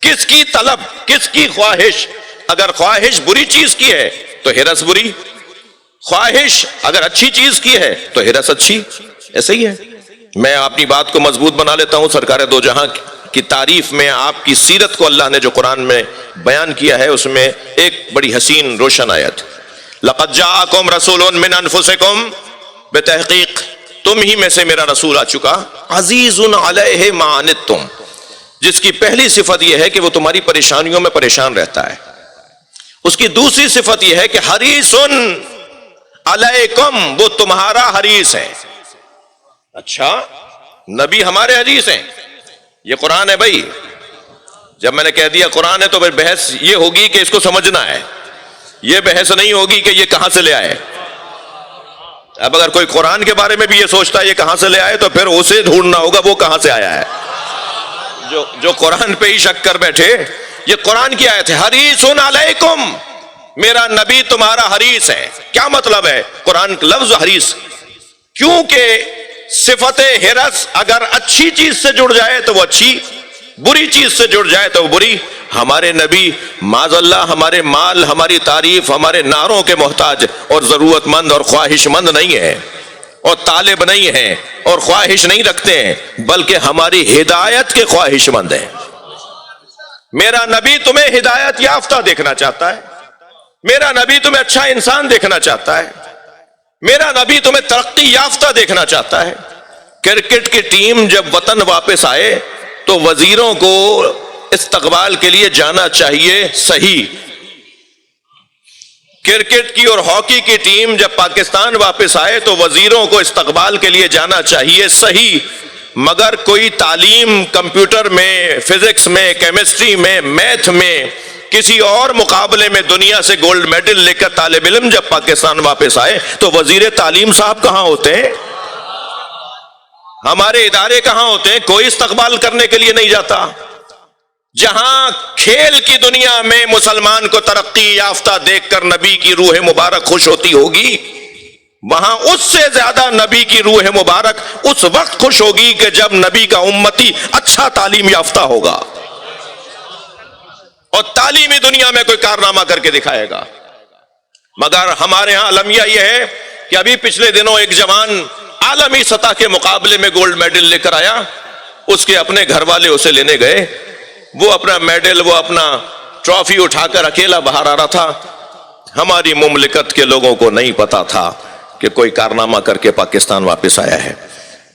کس کی طلب، کس کی خواہش. اگر خواہش بری چیز کی ہے تو ہرس بری، خواہش اگر اچھی چیز کی ہے تو ہرس اچھی. ایسے ہی ہے. میں اپنی بات کو مضبوط بنا لیتا ہوں. سرکار دو جہاں کی تعریف میں آپ کی سیرت کو اللہ نے جو قرآن میں بیان کیا ہے اس میں ایک بڑی حسین روشن آیت، لقد جاءکم رسول من انفسکم، بے تحقیق تم ہی میں سے میرا رسول آ چکا، عزیز علیہ ما عنتم، جس کی پہلی صفت یہ ہے کہ وہ تمہاری پریشانیوں میں پریشان رہتا ہے. اس کی دوسری صفت یہ ہے کہ حریص علیکم، وہ تمہارا حریص ہے. اچھا نبی ہمارے حریص ہیں؟ یہ قرآن ہے بھائی. جب میں نے کہہ دیا قرآن ہے تو پھر بحث یہ ہوگی کہ اس کو سمجھنا ہے، یہ بحث نہیں ہوگی کہ یہ کہاں سے لے آئے. اب اگر کوئی قرآن کے بارے میں بھی یہ سوچتا ہے یہ کہاں سے لے آئے تو پھر اسے ڈھونڈنا ہوگا وہ کہاں سے آیا ہے. جو قرآن پہ ہی شک کر بیٹھے، یہ قرآن کی آیت ہے، حریص علیکم، میرا نبی تمہارا حریص ہے. کیا مطلب ہے قرآن لفظ حریص؟ کیونکہ صفت ہرس اگر اچھی چیز سے جڑ جائے تو وہ اچھی، بری چیز سے جڑ جائے تو وہ بری. ہمارے نبی معاذ اللہ ہمارے مال، ہماری تعریف، ہمارے نعروں کے محتاج اور ضرورت مند اور خواہش مند نہیں ہے، اور طالب نہیں ہیں، اور خواہش نہیں رکھتے ہیں، بلکہ ہماری ہدایت کے خواہش مند ہیں. میرا نبی تمہیں ہدایت یافتہ دیکھنا چاہتا ہے، میرا نبی تمہیں اچھا انسان دیکھنا چاہتا ہے، میرا نبی تمہیں ترقی یافتہ دیکھنا چاہتا ہے. کرکٹ کی ٹیم جب وطن واپس آئے تو وزیروں کو استقبال کے لیے جانا چاہیے صحیح. کرکٹ کی اور ہاکی کی ٹیم جب پاکستان واپس آئے تو وزیروں کو استقبال کے لیے جانا چاہیے صحیح. مگر کوئی تعلیم کمپیوٹر میں، فزکس میں، کیمسٹری میں، میتھ میں، کسی اور مقابلے میں دنیا سے گولڈ میڈل لے کر طالب علم جب پاکستان واپس آئے تو وزیر تعلیم صاحب کہاں ہوتے ہیں؟ ہمارے ادارے کہاں ہوتے ہیں؟ کوئی استقبال کرنے کے لیے نہیں جاتا. جہاں کھیل کی دنیا میں مسلمان کو ترقی یافتہ دیکھ کر نبی کی روح مبارک خوش ہوتی ہوگی، وہاں اس سے زیادہ نبی کی روح مبارک اس وقت خوش ہوگی کہ جب نبی کا امتی اچھا تعلیم یافتہ ہوگا اور تعلیمی دنیا میں کوئی کارنامہ کر کے دکھائے گا. مگر ہمارے ہاں المیہ یہ ہے کہ ابھی پچھلے دنوں ایک جوان عالمی سطح کے مقابلے میں گولڈ میڈل لے کر آیا. اس کے اپنے گھر والے اسے لینے گئے، وہ اپنا میڈل، وہ اپنا ٹرافی اٹھا کر اکیلا باہر آ رہا تھا. ہماری مملکت کے لوگوں کو نہیں پتا تھا کہ کوئی کارنامہ کر کے پاکستان واپس آیا ہے،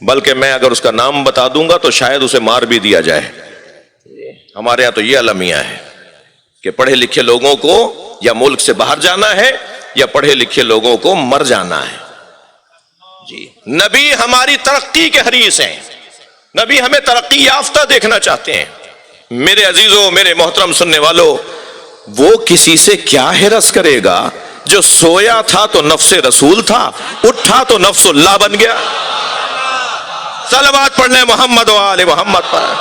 بلکہ میں اگر اس کا نام بتا دوں گا تو شاید اسے مار بھی دیا جائے. ہمارے ہاں تو یہ المیہ ہے کہ پڑھے لکھے لوگوں کو یا ملک سے باہر جانا ہے یا پڑھے لکھے لوگوں کو مر جانا ہے. جی نبی ہماری ترقی کے حریص ہیں، نبی ہمیں ترقی یافتہ دیکھنا چاہتے ہیں. میرے عزیزوں، میرے محترم سننے والوں، وہ کسی سے کیا ہرس کرے گا جو سویا تھا تو نفس رسول تھا، اٹھا تو نفس اللہ بن گیا. صلوات پڑھ لیں محمد و آل محمد پر.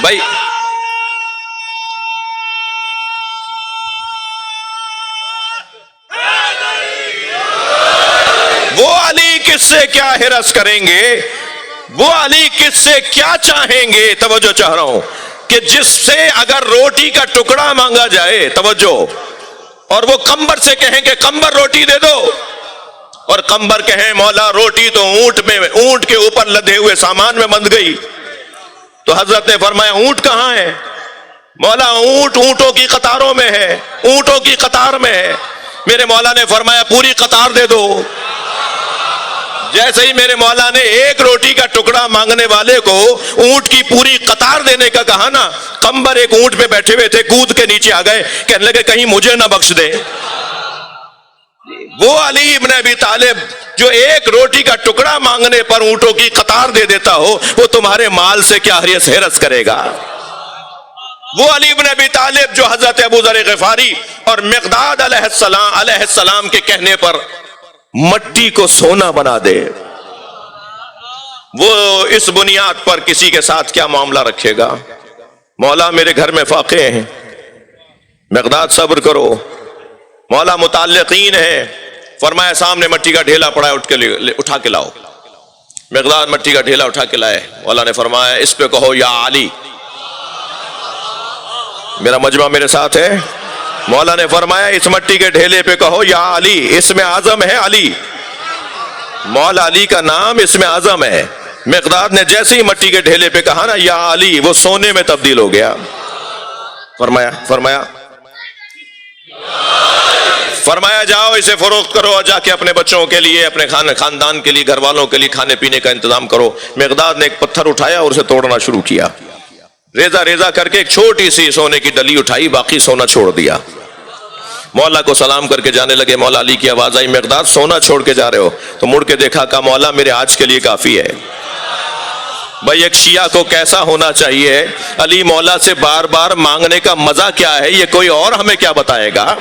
بھائی وہ علی کس سے کیا ہرس کریں گے، وہ علی کس سے کیا چاہیں گے. توجہ چاہ رہا ہوں کہ جس سے اگر روٹی کا ٹکڑا مانگا جائے، توجہ، اور وہ قمبر سے کہیں کہ قمبر روٹی دے دو، اور قمبر کہیں مولا روٹی تو اونٹ کے اوپر لدے ہوئے سامان میں بند گئی، تو حضرت نے فرمایا اونٹ کہاں ہے؟ مولا اونٹوں کی قطاروں میں ہے، اونٹوں کی قطار میں ہے. میرے مولا نے فرمایا پوری قطار دے دو. جیسے ہی میرے مولا نے ایک روٹی کا ٹکڑا مانگنے والے کو اونٹ کی پوری قطار دینے کا کہا نا، قمبر ایک اونٹ پہ بیٹھے ہوئے تھے، کود کے نیچے آ گئے، کہنے لگے کہیں مجھے نہ بخش دے. وہ علی ابن ابی طالب جو ایک روٹی کا ٹکڑا مانگنے پر اونٹوں کی قطار دے دیتا ہو، وہ تمہارے مال سے کیا ہرس کرے گا؟ وہ علی ابن ابی طالب جو حضرت ابو ذر غفاری اور مقداد علیہ السلام کے کہنے پر مٹی کو سونا بنا دے، وہ اس بنیاد پر کسی کے ساتھ کیا معاملہ رکھے گا؟ مولا میرے گھر میں فاقے ہیں، مقداد صبر کرو، مولا متعلقین ہے، فرمایا سامنے مٹی کا ڈھیلا پڑا ہے، اٹھا کے لاؤ۔ مقداد مٹی کا ڈھیلا اٹھا کے لائے۔ مولا نے فرمایا اس پہ کہو یا علی۔ میرا مجمع میرے ساتھ ہے؟ مولا نے فرمایا اس مٹی کے ڈھیلے پہ کہو یا علی، اس میں اعظم ہے علی، مولا علی کا نام اس میں اعظم ہے۔ مقداد نے جیسے ہی مٹی کے ڈھیلے پہ کہا نا یا علی، وہ سونے میں تبدیل ہو گیا۔ فرمایا جاؤ اسے فروخت کرو اور جا کے اپنے بچوں کے لیے، اپنے خاندان کے لیے، گھر والوں کے لیے کھانے پینے کا انتظام کرو۔ مقداد نے ایک پتھر اٹھایا اور اسے توڑنا شروع کیا، ریزہ ریزہ کر کے ایک چھوٹی سی سونے کی ڈلی اٹھائی، باقی سونا چھوڑ دیا۔ مولا کو سلام کر کے جانے لگے۔ مولا علی کی آواز آئی مقداد سونا چھوڑ کے جا رہے ہو؟ تو مڑ کے دیکھا، کہا مولا میرے آج کے لیے کافی ہے۔ بھائی ایک شیعہ کو کیسا ہونا چاہیے؟ علی مولا سے بار بار مانگنے کا مزہ کیا ہے یہ کوئی اور ہمیں کیا بتائے گا؟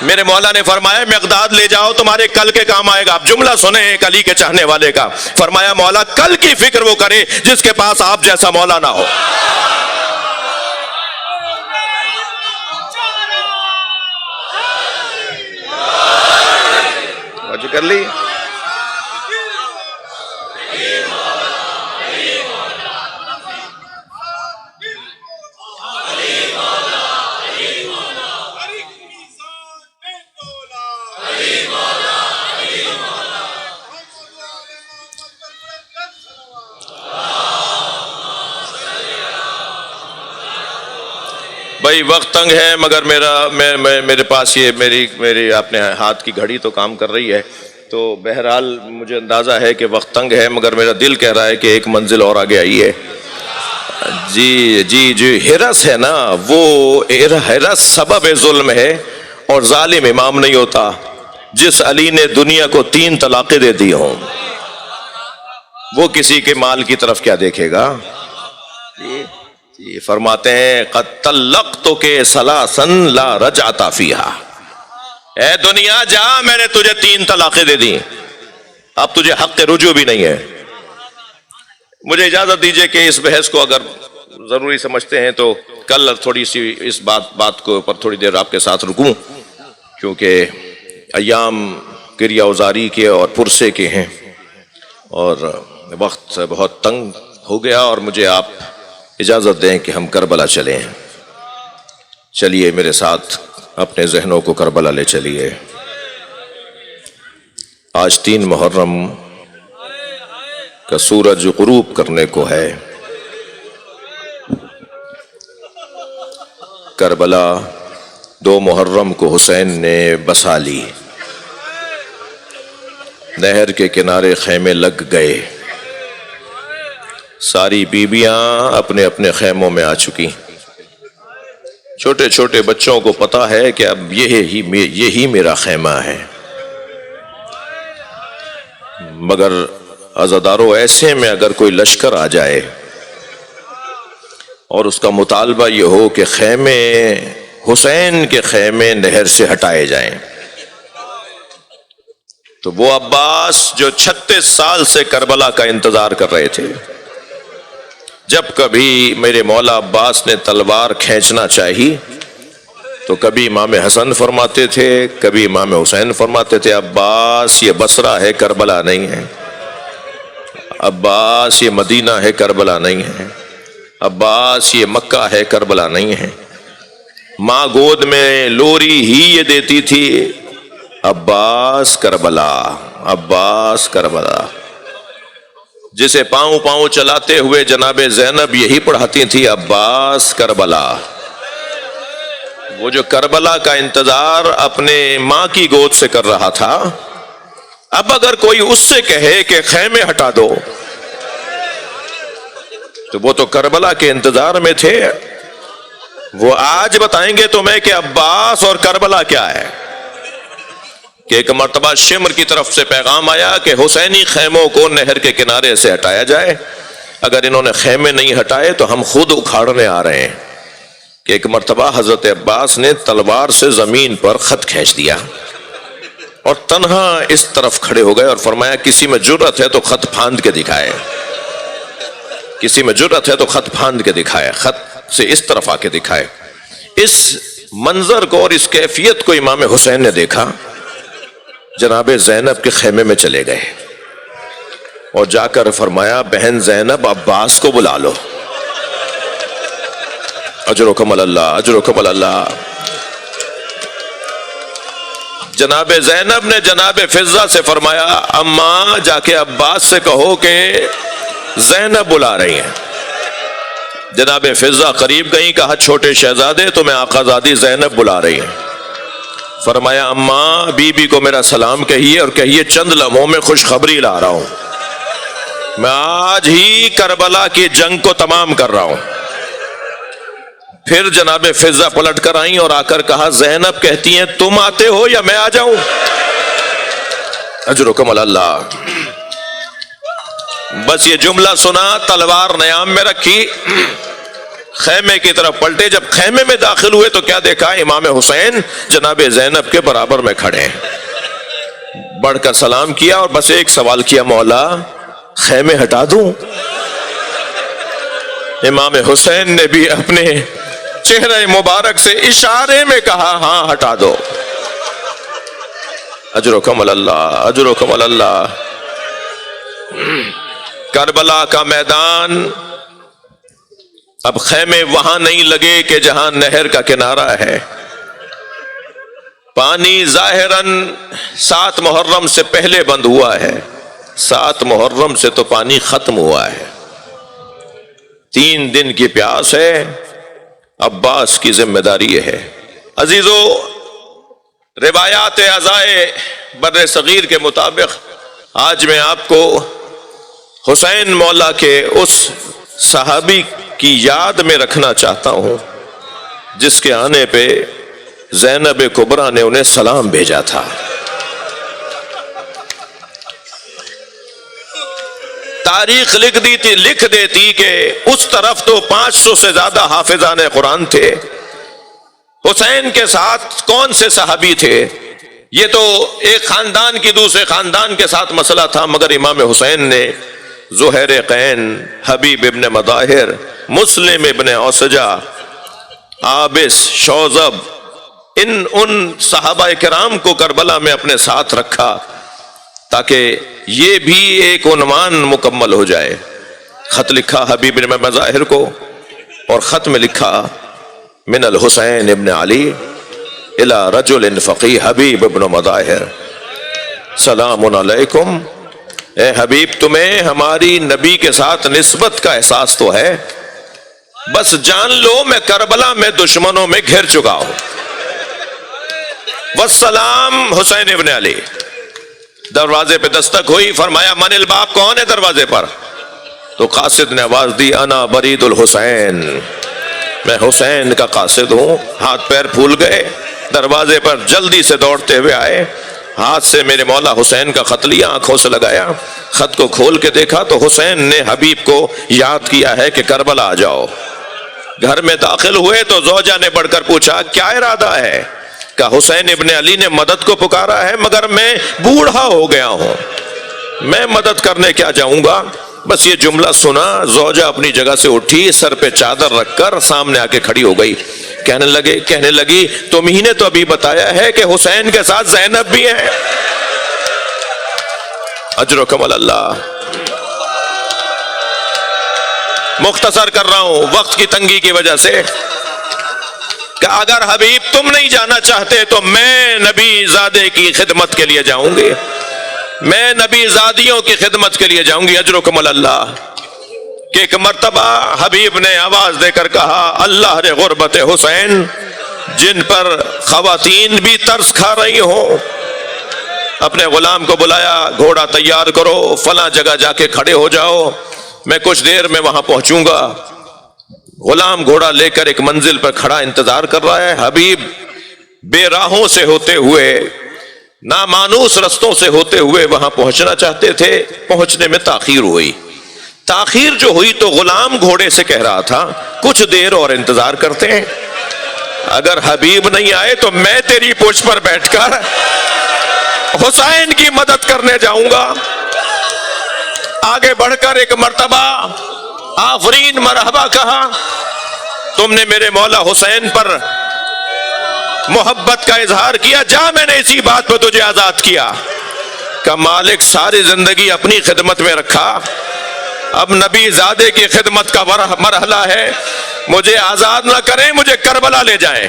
میرے مولا نے فرمایا مقداد لے جاؤ، تمہارے کل کے کام آئے گا۔ آپ جملہ سنیں ایک علی کے چاہنے والے کا، فرمایا مولا کل کی فکر وہ کرے جس کے پاس آپ جیسا مولا نہ ہو۔ کر لی؟ بھائی وقت تنگ ہے، مگر میرے پاس یہ میری اپنے ہاتھ کی گھڑی تو کام کر رہی ہے، تو بہرحال مجھے اندازہ ہے کہ وقت تنگ ہے، مگر میرا دل کہہ رہا ہے کہ ایک منزل اور آگے آئی ہے۔ جی ہرس ہے نا، وہ ہرس سبب ظلم ہے، اور ظالم امام نہیں ہوتا۔ جس علی نے دنیا کو 3 طلاقیں دے دی ہوں، وہ کسی کے مال کی طرف کیا دیکھے گا؟ فرماتے ہیں قد طلقتک ثلاثا لا رجعت فیہا، اے دنیا جا، میں نے تجھے 3 طلاقیں دے دی، اب تجھے حق رجوع بھی نہیں ہے۔ مجھے اجازت دیجئے کہ اس بحث کو اگر ضروری سمجھتے ہیں تو کل تھوڑی سی اس بات کو پر تھوڑی دیر آپ کے ساتھ رکوں، کیونکہ ایام کریا اوزاری کے اور پرسے کے ہیں، اور وقت بہت تنگ ہو گیا، اور مجھے آپ اجازت دیں کہ ہم کربلا چلیں۔ چلیے میرے ساتھ اپنے ذہنوں کو کربلا لے چلیے۔ آج 3 محرم کا سورج غروب کرنے کو ہے۔ کربلا 2 محرم کو حسین نے بسا لی، نہر کے کنارے خیمے لگ گئے، ساری بیویاں اپنے اپنے خیموں میں آ چکی، چھوٹے چھوٹے بچوں کو پتا ہے کہ اب یہی میرا خیمہ ہے۔ مگر عزادارو ایسے میں اگر کوئی لشکر آ جائے اور اس کا مطالبہ یہ ہو کہ خیمے حسین کے خیمے نہر سے ہٹائے جائیں، تو وہ عباس جو 36 سال سے کربلا کا انتظار کر رہے تھے، جب کبھی میرے مولا عباس نے تلوار کھینچنا چاہی تو کبھی امام حسن فرماتے تھے، کبھی امام حسین فرماتے تھے عباس یہ بصرہ ہے کربلا نہیں ہے، عباس یہ مدینہ ہے کربلا نہیں ہے، عباس یہ مکہ ہے کربلا نہیں ہے۔ ماں گود میں لوری ہی یہ دیتی تھی عباس کربلا، عباس کربلا۔ جسے پاؤں پاؤں چلاتے ہوئے جناب زینب یہی پڑھاتی تھی عباس کربلا۔ وہ جو کربلا کا انتظار اپنے ماں کی گود سے کر رہا تھا، اب اگر کوئی اس سے کہے کہ خیمے ہٹا دو تو وہ تو کربلا کے انتظار میں تھے، وہ آج بتائیں گے تمہیں کہ عباس اور کربلا کیا ہے۔ کہ ایک مرتبہ شمر کی طرف سے پیغام آیا کہ حسینی خیموں کو نہر کے کنارے سے ہٹایا جائے، اگر انہوں نے خیمے نہیں ہٹائے تو ہم خود اکھاڑنے آ رہے ہیں۔ کہ ایک مرتبہ حضرت عباس نے تلوار سے زمین پر خط کھینچ دیا اور تنہا اس طرف کھڑے ہو گئے اور فرمایا کسی میں جرأت ہے تو خط پھاند کے دکھائے، کسی میں جرأت ہے تو خط پھاند کے دکھائے، خط سے اس طرف آ کے دکھائے۔ اس منظر کو اور اس کیفیت کو امام حسین نے دیکھا، جناب زینب کے خیمے میں چلے گئے اور جا کر فرمایا بہن زینب عباس کو بلا لو. اجرکم اللہ اجرکم اللہ. جناب زینب نے جناب فضہ سے فرمایا اماں جا کے عباس سے کہو کہ زینب بلا رہی ہیں. جناب فضہ قریب گئیں، کہا چھوٹے شہزادے تمہیں آقازادی زینب بلا رہی ہیں. فرمایا اماں بی بی کو میرا سلام کہیے اور کہیے چند لمحوں میں خوشخبری لا رہا ہوں، میں آج ہی کربلا کی جنگ کو تمام کر رہا ہوں. پھر جناب فضہ پلٹ کر آئیں اور آ کر کہا زینب کہتی ہیں تم آتے ہو یا میں آ جاؤں؟ اجرکم اللہ. بس یہ جملہ سنا، تلوار نیام میں رکھی، خیمے کی طرف پلٹے. جب خیمے میں داخل ہوئے تو کیا دیکھا؟ امام حسین جناب زینب کے برابر میں کھڑے ہیں. بڑھ کر سلام کیا اور بس ایک سوال کیا مولا خیمے ہٹا دوں؟ امام حسین نے بھی اپنے چہرہ مبارک سے اشارے میں کہا ہاں ہٹا دو. اجرکم اللہ اجرکم اللہ. کربلا کا میدان، اب خیمے وہاں نہیں لگے کہ جہاں نہر کا کنارہ ہے. پانی ظاہراً 7 محرم سے پہلے بند ہوا ہے، 7 محرم سے تو پانی ختم ہوا ہے. 3 دن کی پیاس ہے، عباس کی ذمہ داری یہ ہے. عزیزو، روایات عزائے بر صغیر کے مطابق آج میں آپ کو حسین مولا کے اس صحابی کی یاد میں رکھنا چاہتا ہوں جس کے آنے پہ زینب کبریٰ نے انہیں سلام بھیجا تھا. تاریخ لکھ دیتی کہ اس طرف تو 500 سے زیادہ حافظان قرآن تھے. حسین کے ساتھ کون سے صحابی تھے؟ یہ تو ایک خاندان کی دوسرے خاندان کے ساتھ مسئلہ تھا، مگر امام حسین نے زہیر قین، حبیب ابن مظاہر، مسلم ابن اوسجہ، عابس، شوذب، ان صحابہ کرام کو کربلا میں اپنے ساتھ رکھا تاکہ یہ بھی ایک عنوان مکمل ہو جائے. خط لکھا حبیب ابن مظاہر کو اور خط میں لکھا من الحسین ابن علی الى رجل فقی حبیب ابن مظاہر سلام علیکم. اے حبیب تمہیں ہماری نبی کے ساتھ نسبت کا احساس تو ہے، بس جان لو میں کربلا میں دشمنوں میں گھر چکا ہوں. والسلام حسین ابن علی. دروازے پہ دستک ہوئی، فرمایا من الباب، کون ہے دروازے پر؟ تو قاصد نے آواز دی انا برید الحسین، میں حسین کا قاصد ہوں. ہاتھ پیر پھول گئے، دروازے پر جلدی سے دوڑتے ہوئے آئے، ہاتھ سے میرے مولا حسین کا خط لیا، آنکھوں سے لگایا، خط کو کھول کے دیکھا تو حسین نے حبیب کو یاد کیا ہے کہ کربلا آ جاؤ. گھر میں داخل ہوئے تو زوجہ نے بڑھ کر پوچھا کیا ارادہ ہے؟ کہ حسین ابن علی نے مدد کو پکارا ہے، مگر میں بوڑھا ہو گیا ہوں، میں مدد کرنے کیا جاؤں گا. بس یہ جملہ سنا، زوجہ اپنی جگہ سے اٹھی، سر پہ چادر رکھ کر سامنے آ کے کھڑی ہو گئی. کہنے لگی تمہیں نے تو ابھی بتایا ہے کہ حسین کے ساتھ زینب بھی ہے. اجرکم اللہ. مختصر کر رہا ہوں وقت کی تنگی کی وجہ سے کہ اگر حبیب تم نہیں جانا چاہتے تو میں نبی زادے کی خدمت کے لیے جاؤں گی، میں نبی زادیوں کی خدمت کے لیے جاؤں گی. اجرکم اللہ. کہ ایک مرتبہ حبیب نے آواز دے کر کہا اللہ رے غربت حسین، جن پر خواتین بھی ترس کھا رہی ہوں. اپنے غلام کو بلایا، گھوڑا تیار کرو، فلاں جگہ جا کے کھڑے ہو جاؤ، میں کچھ دیر میں وہاں پہنچوں گا. غلام گھوڑا لے کر ایک منزل پر کھڑا انتظار کر رہا ہے. حبیب بے راہوں سے ہوتے ہوئے، نامانوس رستوں سے ہوتے ہوئے وہاں پہنچنا چاہتے تھے. پہنچنے میں تاخیر ہوئی. تاخیر جو ہوئی تو غلام گھوڑے سے کہہ رہا تھا کچھ دیر اور انتظار کرتے ہیں، اگر حبیب نہیں آئے تو میں تیری پوچھ پر بیٹھ کر حسین کی مدد کرنے جاؤں گا. آگے بڑھ کر ایک مرتبہ آفرین مرحبا کہا، تم نے میرے مولا حسین پر محبت کا اظہار کیا، جا میں نے اسی بات پہ تجھے آزاد کیا۔ کہ مالک ساری زندگی اپنی خدمت میں رکھا، اب نبی زادے کی خدمت کا مرحلہ ہے، مجھے آزاد نہ کریں، مجھے کربلا لے جائیں۔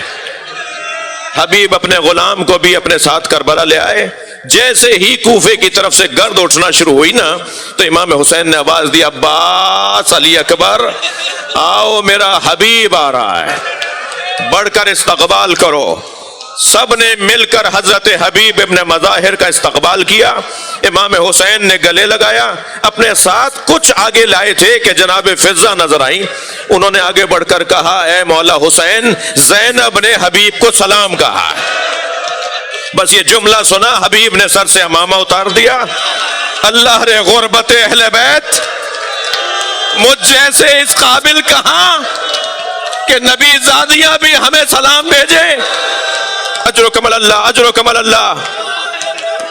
حبیب اپنے غلام کو بھی اپنے ساتھ کربلا لے آئے۔ جیسے ہی کوفے کی طرف سے گرد اٹھنا شروع ہوئی نا، تو امام حسین نے آواز دی، عباس، علی اکبر، آؤ میرا حبیب آ رہا ہے، بڑھ کر استقبال کرو۔ سب نے مل کر حضرت حبیب ابن مظاہر کا استقبال کیا۔ امام حسین نے گلے لگایا، اپنے ساتھ کچھ آگے لائے تھے کہ جناب فضہ نظر آئیں، انہوں نے آگے بڑھ کر کہا، اے مولا حسین، زینب نے حبیب کو سلام کہا۔ بس یہ جملہ سنا، حبیب نے سر سے عمامہ اتار دیا۔ اللہ رے غربت اہل بیت، مجھ جیسے اس قابل کہاں کہ نبی زادیاں بھی ہمیں سلام بھیجے۔ اجرکم اللہ، اجرکم اللہ۔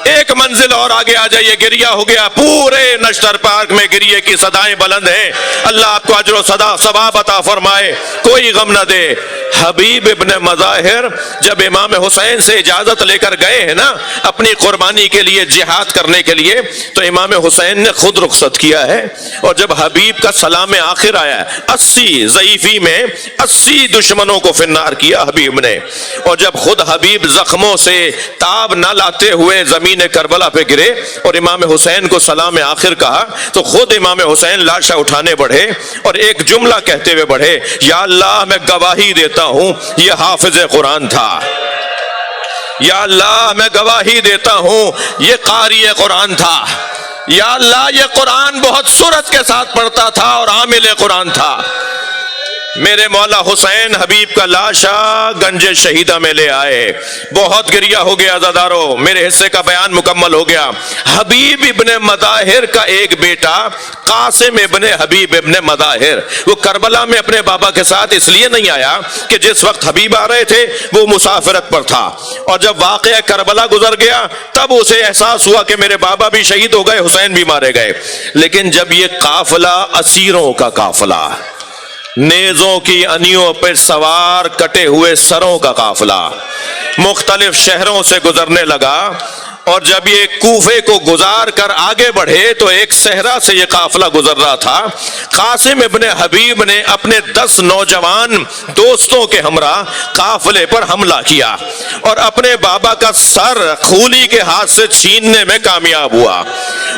ایک منزل اور آگے آ جائیے، گریہ ہو گیا، پورے نشتر پارک میں گریے کی صدائیں بلند ہیں۔ اللہ آپ کو اجر و ثواب عطا فرمائے، کوئی غم نہ دے۔ حبیب ابن مظاہر جب امام حسین سے اجازت لے کر گئے ہیں نا اپنی قربانی کے لیے، جہاد کرنے کے لیے، تو امام حسین نے خود رخصت کیا ہے۔ اور جب حبیب کا سلام آخر آیا، 80 ضعیفی میں 80 دشمنوں کو فنار کیا حبیب نے، اور جب خود حبیب زخموں سے تاب نہ لاتے ہوئے زمین کربلا پہ گرے اور امام حسین کو سلام آخر کہا، تو خود امام حسین لاشا اٹھانے بڑھے اور ایک جملہ کہتے ہوئے بڑھے، یا اللہ میں گواہی دیتا ہوں یہ حافظ قرآن تھا، یا اللہ میں گواہی دیتا ہوں یہ قاری قرآن تھا، یا اللہ یہ قرآن بہت سرعت کے ساتھ پڑھتا تھا اور عامل قرآن تھا۔ میرے مولا حسین حبیب کا لاشا گنج شہیدہ میں لے آئے، بہت گریہ ہو گیا عزادارو، میرے حصے کا بیان مکمل ہو گیا۔ حبیب ابن مظاہر کا ایک بیٹا قاسم ابن حبیب ابن مظاہر، وہ کربلا میں اپنے بابا کے ساتھ اس لیے نہیں آیا کہ جس وقت حبیب آ رہے تھے وہ مسافرت پر تھا، اور جب واقعہ کربلا گزر گیا تب اسے احساس ہوا کہ میرے بابا بھی شہید ہو گئے، حسین بھی مارے گئے۔ لیکن جب یہ قافلہ اسیروں کا قافلہ، نیزوں کی انیوں پر سوار کٹے ہوئے سروں کا قافلہ مختلف شہروں سے گزرنے لگا، اور جب یہ کوفے کو گزار کر آگے بڑھے تو ایک صحرا سے یہ قافلہ گزر رہا تھا۔ قاسم ابن حبیب نے اپنے 10 نوجوان دوستوں کے ہمراہ قافلے پر حملہ کیا اور اپنے بابا کا سر خولی کے ہاتھ سے چھیننے میں کامیاب ہوا،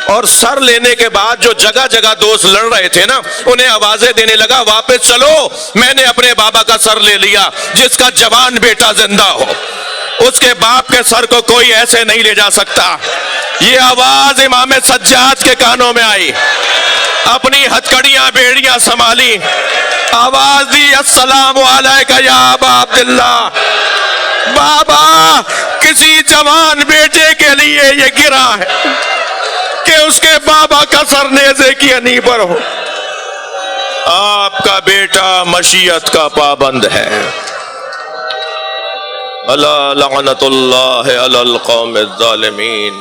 اور سر لینے کے بعد جو جگہ جگہ دوست لڑ رہے تھے نا انہیں آوازیں دینے لگا، واپس چلو، میں نے اپنے بابا کا سر لے لیا، جس کا جوان بیٹا زندہ ہو اس کے باپ کے سر کو کوئی ایسے نہیں لے جا سکتا۔ یہ آواز امام سجاد کے کانوں میں آئی، اپنی ہتھکڑیاں بیڑیاں سنبھالی، آواز دی، السلام علیکہ یا ابا عبداللہ۔ بابا کسی جوان بیٹے کے لیے یہ گرا ہے کہ اس کے بابا کا سر نیزے کی انی پر ہو، آپ کا بیٹا مشیت کا پابند ہے۔ الا لعنت اللہ علی القوم الظالمین۔